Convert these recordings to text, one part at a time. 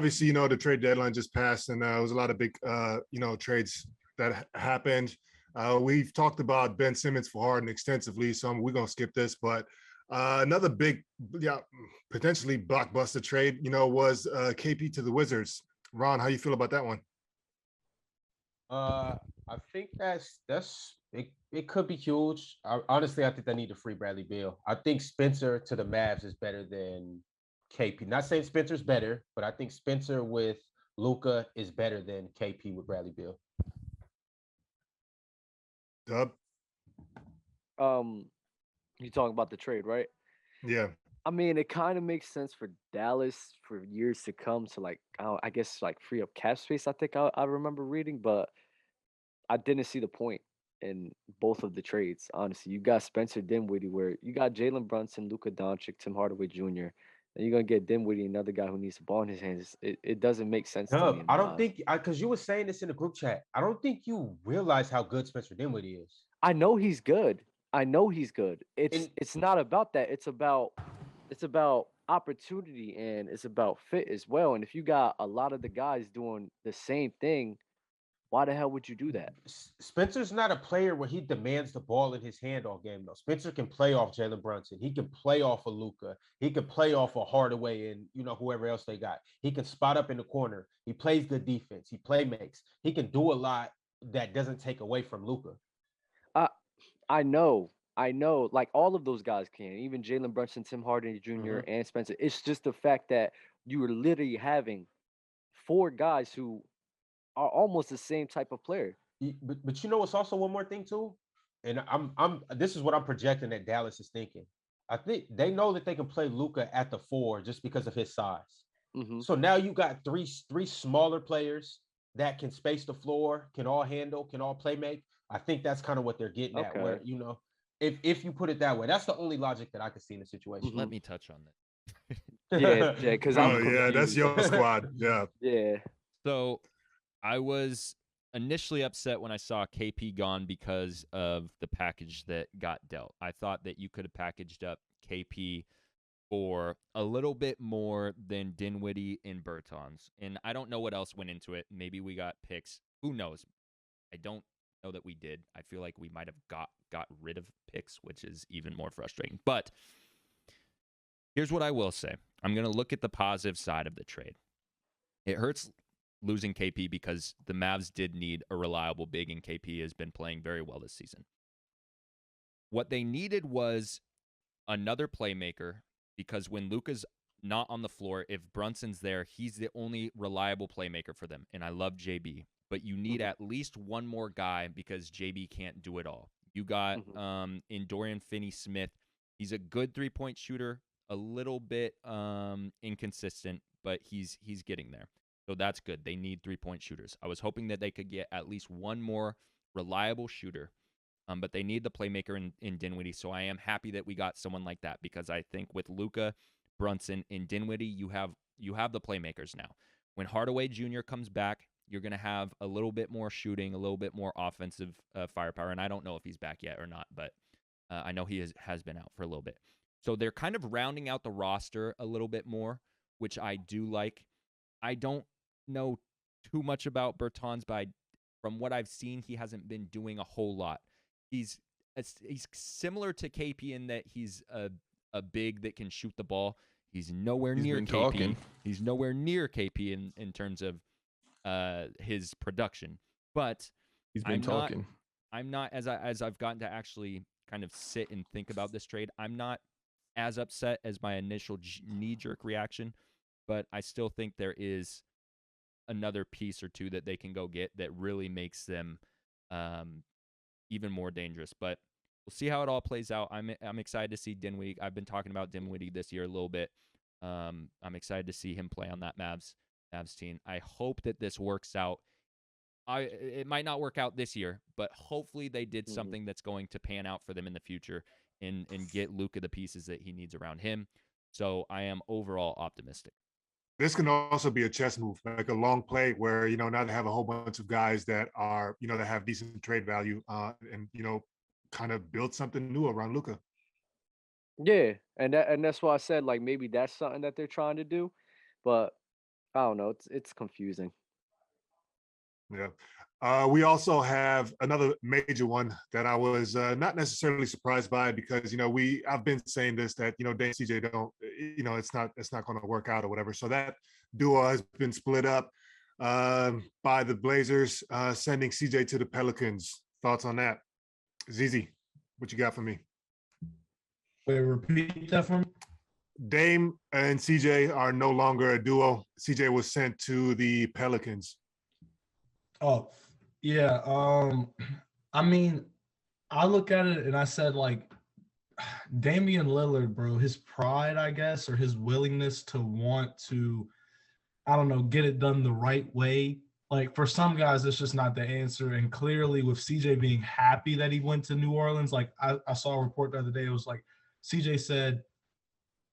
obviously, the trade deadline just passed, and there was a lot of big, trades that happened. We've talked about Ben Simmons for Harden extensively, so we're gonna skip this. But another big, potentially blockbuster trade, was KP to the Wizards. Ron, how you feel about that one? I think that's it. It could be huge. Honestly, I think they need to free Bradley Beal. I think Spencer to the Mavs is better than KP. Not saying Spencer's better, but I think Spencer with Luka is better than KP with Bradley Beal. Dub? You talking about the trade, right? Yeah. I mean, it kind of makes sense for Dallas for years to come to I guess free up cap space. I think I remember reading, but I didn't see the point in both of the trades. Honestly, you got Spencer Dinwiddie, where you got Jalen Brunson, Luka Doncic, Tim Hardaway Jr., and you're gonna get Dinwiddie, another guy who needs the ball in his hands. It doesn't make sense to me. I don't think because you were saying this in the group chat. I don't think you realize how good Spencer Dinwiddie is. I know he's good. I know he's good. And It's not about that. It's about opportunity, and it's about fit as well. And if you got a lot of the guys doing the same thing, why the hell would you do that? Spencer's not a player where he demands the ball in his hand all game, though. Spencer can play off Jalen Brunson. He can play off of Luka. He can play off of Hardaway and whoever else they got. He can spot up in the corner. He plays good defense. He play makes. He can do a lot that doesn't take away from Luka. I know. Like all of those guys can, even Jalen Brunson, Tim Hardaway junior and Spencer. It's just the fact that you were literally having four guys who are almost the same type of player. But it's also one more thing too, and I'm this is what I'm projecting that Dallas is thinking. I think they know that they can play Luka at the 4 just because of his size. So now you got three smaller players that can space the floor, can all handle, can all play make. I think that's kind of what they're getting at. Where if you put it that way, that's the only logic that I could see in the situation. Let me touch on that. Yeah, because that's your squad. Yeah. So I was initially upset when I saw KP gone because of the package that got dealt. I thought that you could have packaged up KP for a little bit more than Dinwiddie and Bertans. And I don't know what else went into it. Maybe we got picks. Who knows? I don't know that we did. I feel like we might have got rid of picks, which is even more frustrating. But here's what I will say. I'm going to look at the positive side of the trade. It hurts losing KP because the Mavs did need a reliable big, and KP has been playing very well this season. What they needed was another playmaker, because when Luka's not on the floor, if Brunson's there, he's the only reliable playmaker for them. And I love JB, but you need at least one more guy because JB can't do it all. You got in Dorian Finney-Smith. He's a good three-point shooter, a little bit inconsistent, but he's getting there. So that's good. They need three-point shooters. I was hoping that they could get at least one more reliable shooter, but they need the playmaker in Dinwiddie. So I am happy that we got someone like that, because I think with Luka, Brunson, and Dinwiddie, you have the playmakers now. When Hardaway Jr. comes back, you're going to have a little bit more shooting, a little bit more offensive firepower. And I don't know if he's back yet or not, but I know he has been out for a little bit. So they're kind of rounding out the roster a little bit more, which I do like. I don't know too much about Bertans, but from what I've seen, he hasn't been doing a whole lot. He's similar to KP in that he's a big that can shoot the ball. He's nowhere near KP. Talking. He's nowhere near KP in terms of his production. But he's been talking. I'm not as I've gotten to actually kind of sit and think about this trade, I'm not as upset as my initial knee-jerk reaction, but I still think there is another piece or two that they can go get that really makes them even more dangerous. But we'll see how it all plays out. I'm excited to see Dinwiddie. I've been talking about Dinwiddie this year a little bit. I'm excited to see him play on that Mavs team. I hope that this works out. It might not work out this year, but hopefully they did something that's going to pan out for them in the future and get Luka the pieces that he needs around him. So I am overall optimistic. This can also be a chess move, like a long play where, now they have a whole bunch of guys that are, that have decent trade value and, kind of build something new around Luka. Yeah. And that's why I said, like, maybe that's something that they're trying to do. But I don't know. It's confusing. Yeah. We also have another major one that I was not necessarily surprised by because I've been saying this that Dame CJ don't it's not going to work out or whatever. So that duo has been split up by the Blazers sending CJ to the Pelicans. Thoughts on that, ZZ? What you got for me? Wait, repeat that for me. Dame and CJ are no longer a duo. CJ was sent to the Pelicans. Oh, yeah. I mean, I look at it and I said, like, Damian Lillard, bro, his pride, I guess, or his willingness to want to, I don't know, get it done the right way. Like, for some guys, it's just not the answer. And clearly, with CJ being happy that he went to New Orleans, like, I saw a report the other day. It was like CJ said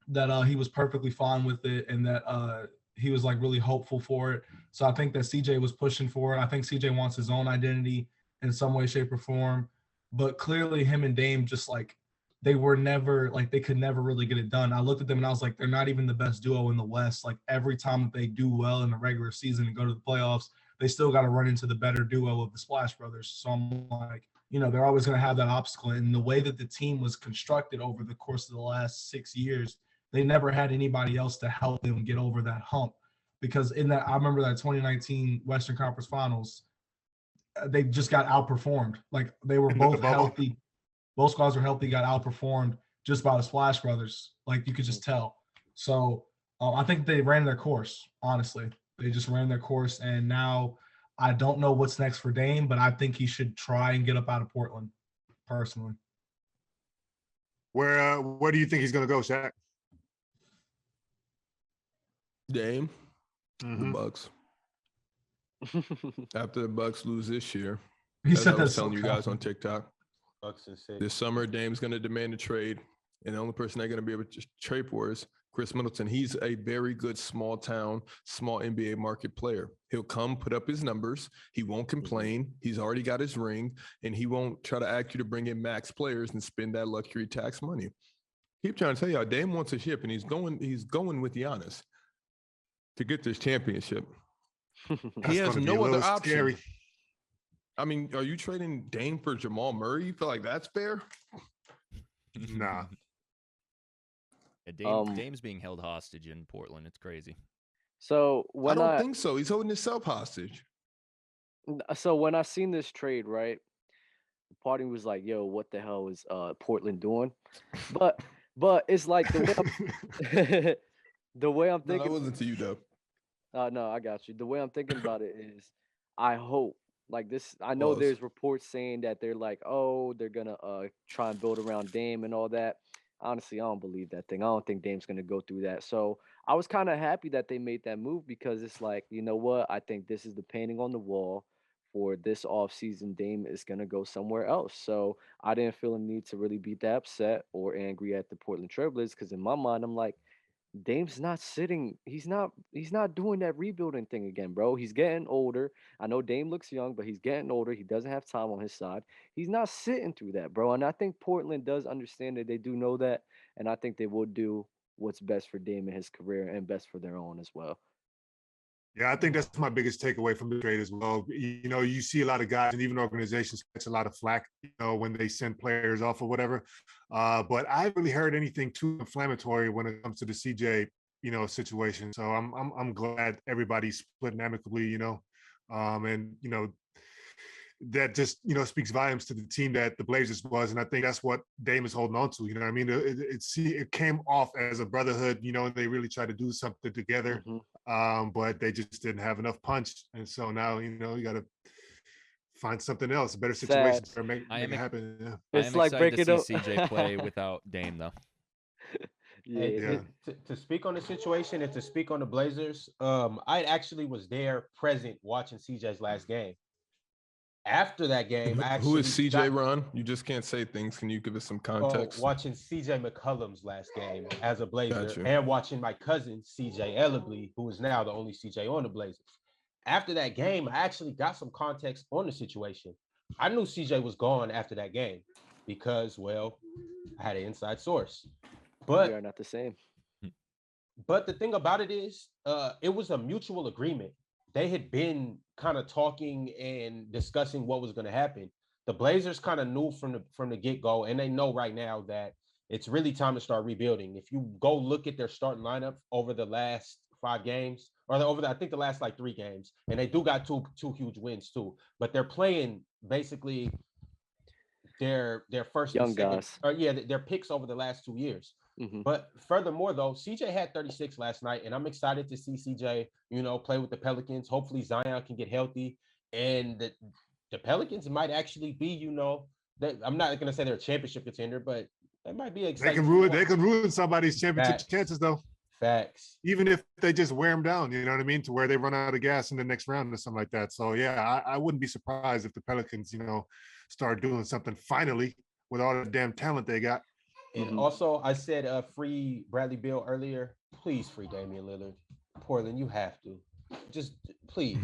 that he was perfectly fine with it and that he was like really hopeful for it. So I think that CJ was pushing for it. I think CJ wants his own identity in some way, shape, or form. But clearly him and Dame just like they were never like they could never really get it done. I looked at them and I was like, they're not even the best duo in the West. Like every time that they do well in the regular season and go to the playoffs, they still got to run into the better duo of the Splash Brothers. So I'm like, they're always going to have that obstacle. And the way that the team was constructed over the course of the last 6 years, they never had anybody else to help them get over that hump. Because in that, I remember that 2019 Western Conference Finals, they just got outperformed. Like they were both healthy. Both squads were healthy, got outperformed just by the Splash Brothers. Like you could just tell. So I think they ran their course, honestly. They just ran their course. And now I don't know what's next for Dame, but I think he should try and get up out of Portland, personally. Where do you think he's going to go, Shaq? Dame, the Bucks. After the Bucks lose this year, as I was telling you guys on TikTok, Bucks and this summer Dame's going to demand a trade, and the only person they're going to be able to trade for is Chris Middleton. He's a very good small town, small NBA market player. He'll come put up his numbers. He won't complain. He's already got his ring, and he won't try to ask you to bring in max players and spend that luxury tax money. Keep trying to tell y'all, Dame wants a ship, and he's going with Giannis to get this championship. He has no other option. Scary. I mean, are you trading Dame for Jamal Murray? You feel like that's fair? Nah. Yeah, Dame's being held hostage in Portland. It's crazy. So I don't think so. He's holding himself hostage. So when I seen this trade, right, the party was like, "Yo, what the hell is Portland doing?" But it's like the way I'm thinking. No, that wasn't to you though. No, I got you. The way I'm thinking about it is, I hope like this. I know there's reports saying that they're like, oh, they're gonna try and build around Dame and all that. Honestly, I don't believe that thing. I don't think Dame's gonna go through that. So I was kind of happy that they made that move because it's like, you know what? I think this is the painting on the wall for this offseason. Dame is gonna go somewhere else. So I didn't feel a need to really be that upset or angry at the Portland Trailblazers because in my mind, I'm like, Dame's not sitting. He's not doing that rebuilding thing again, bro. He's getting older. I know Dame looks young, but he's getting older. He doesn't have time on his side. He's not sitting through that, bro. And I think Portland does understand that. They do know that, and I think they will do what's best for Dame in his career and best for their own as well. Yeah, I think that's my biggest takeaway from the trade as well. You see a lot of guys and even organizations catch a lot of flack, when they send players off or whatever. But I haven't really heard anything too inflammatory when it comes to the CJ, situation. So I'm glad everybody's splitting amicably, and that just speaks volumes to the team that the Blazers was, and I think that's what Dame is holding on to. You know what I mean? It came off as a brotherhood, and they really tried to do something together, but they just didn't have enough punch, and so now you got to find something else, a better situation to make it happen. Yeah. It's like breaking to up. see CJ play without Dame though. Yeah. To speak on the situation and to speak on the Blazers, I actually was there present watching CJ's last game. After that game, who is CJ, Ron? You just can't say things. Can you give us some context? Watching CJ McCollum's last game as a Blazer and watching my cousin, CJ Elleby, who is now the only CJ on the Blazers. After that game, I actually got some context on the situation. I knew CJ was gone after that game because, well, I had an inside source. But we are not the same. But the thing about it is, it was a mutual agreement. They had been kind of talking and discussing what was going to happen. The Blazers kind of knew from the get-go, and they know right now that it's really time to start rebuilding. If you go look at their starting lineup over the last 5 games, or I think the last like 3 games, and they do got two huge wins too. But they're playing basically their first Young and second, guys. or their picks over the last 2 years. Mm-hmm. But furthermore, though, CJ had 36 last night, and I'm excited to see CJ, play with the Pelicans. Hopefully Zion can get healthy, and the Pelicans might actually be, I'm not going to say they're a championship contender, but they might be exciting. They can ruin somebody's championship chances, though. Facts. Even if they just wear them down, you know what I mean, to where they run out of gas in the next round or something like that. So yeah, I wouldn't be surprised if the Pelicans, start doing something finally with all the damn talent they got. And also, I said free Bradley Beal earlier. Please free Damian Lillard. Portland, you have to. Just please.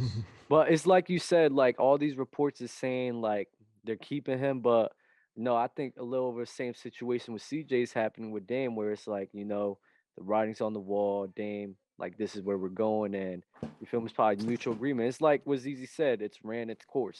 But it's like you said, like all these reports is saying like they're keeping him, but no, I think a little of the same situation with CJ's happening with Dame, where it's like, the writing's on the wall, Dame, like this is where we're going, and you feel me? It's probably mutual agreement. It's like what Zizi said, it's ran its course.